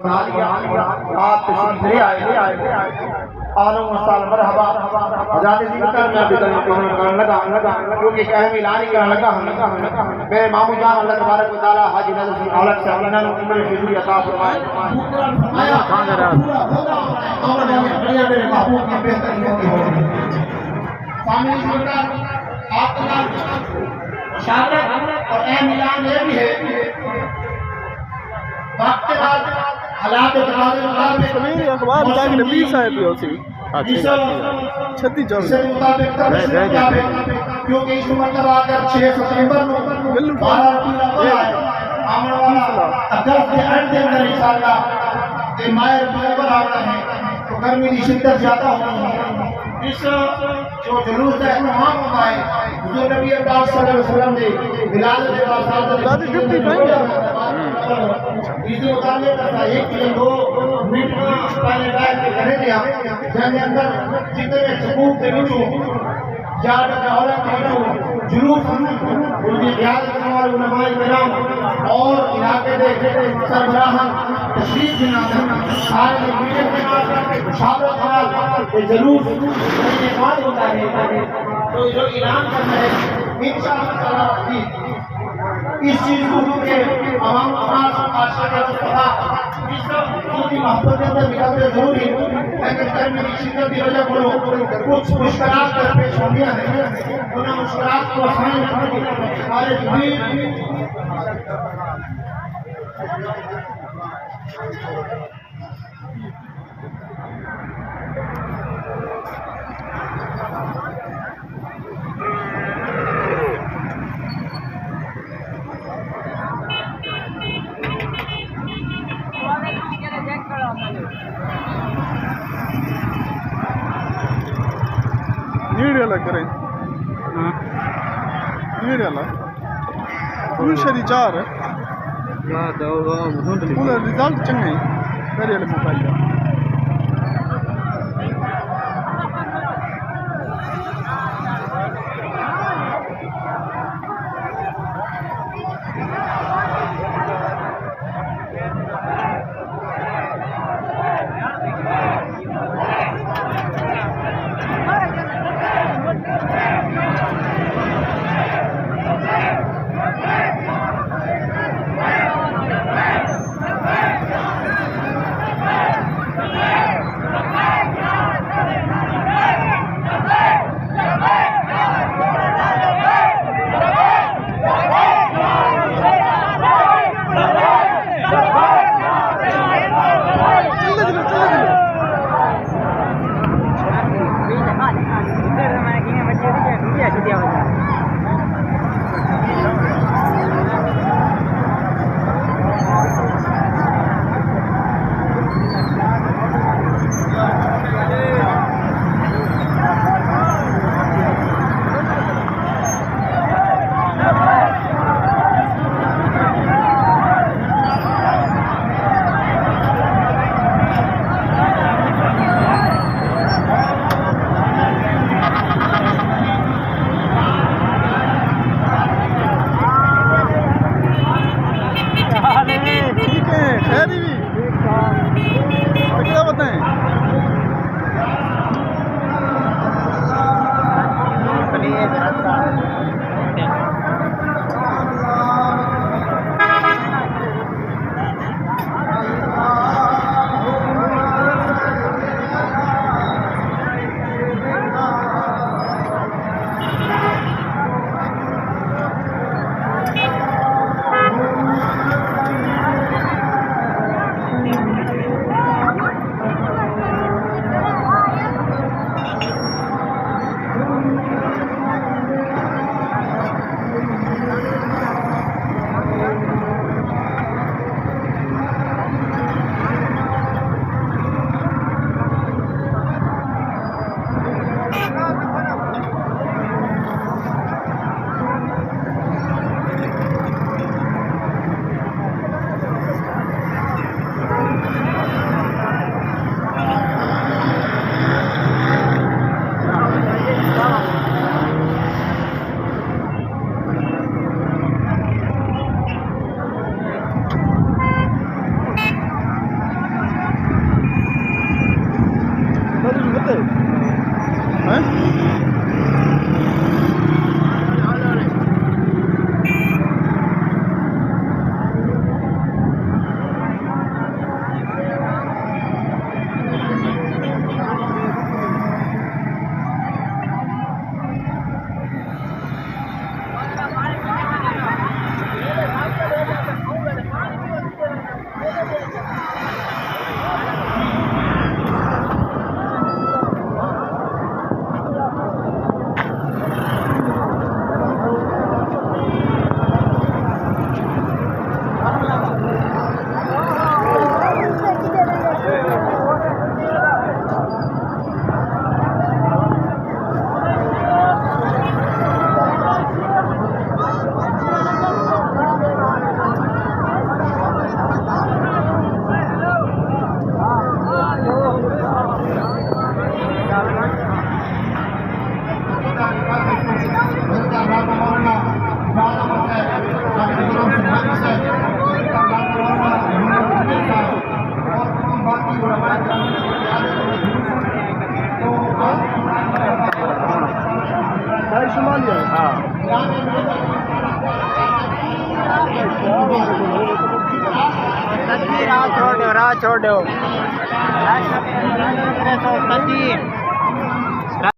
आप तशरीफ ले आए आलो मसाल मरहबा आजाद जी का मैं भी करने लगा क्योंकि अहम ऐलान करने लगा मेरे मामू जान अल्लाह तबारक व तआला हाजी नजर की औलत से इन्होंने उम्र खिजूरी अता फरमाए मेरे महबूब की बेहतरीन होगी सामने सुनकर आपका शारत और अहम ऐलान ये भी है वक्त के बाद हालात मेरी अखबार जाके नबी साहब भी होती छत्ती क्योंकि इस मरतबा अगर 6 सितंबर को 12 अगस्त के एंड के अंदर इंशाअल्लाह ये माह रमजान आ रहा है तो गर्मी की शिद्दत ज्यादा होगी इस जो जुलूस का इहतमाम होता है जो नबी पाक सल्लल्लाहु अलैहि वसल्लम ने बिलाल के बाद इसी मुताबिक करता एक या 2 मिनट पहले बैठ के करेंगे हम जंग अंदर जितने सकूक के नीचे जाट का औरत है जुलूस उनकी याद करने वाले उलमाए किराम और इलाके के सरबराहान तशरीफ बिना सारे मीडिया के नाम शाबत हाल ये जुलूस ये बात होता है तो जो ऐलान करना है इंशाअल्लाह इस चीज को के आवाम आशा का पता इस की मोहब्बत के अंदर निकालते जरूरी लेकिन कर्म की शिद्दत की वजह को कुछ मुश्किलात पेश होंगी हैं उन मुश्किलात को आसान हमारे वीडियो करें वीडियो फुल शरी 4 फुल रिजल्ट चंगे मेरे मोबाइल राह छोड़ दो, राह छोड़ दो।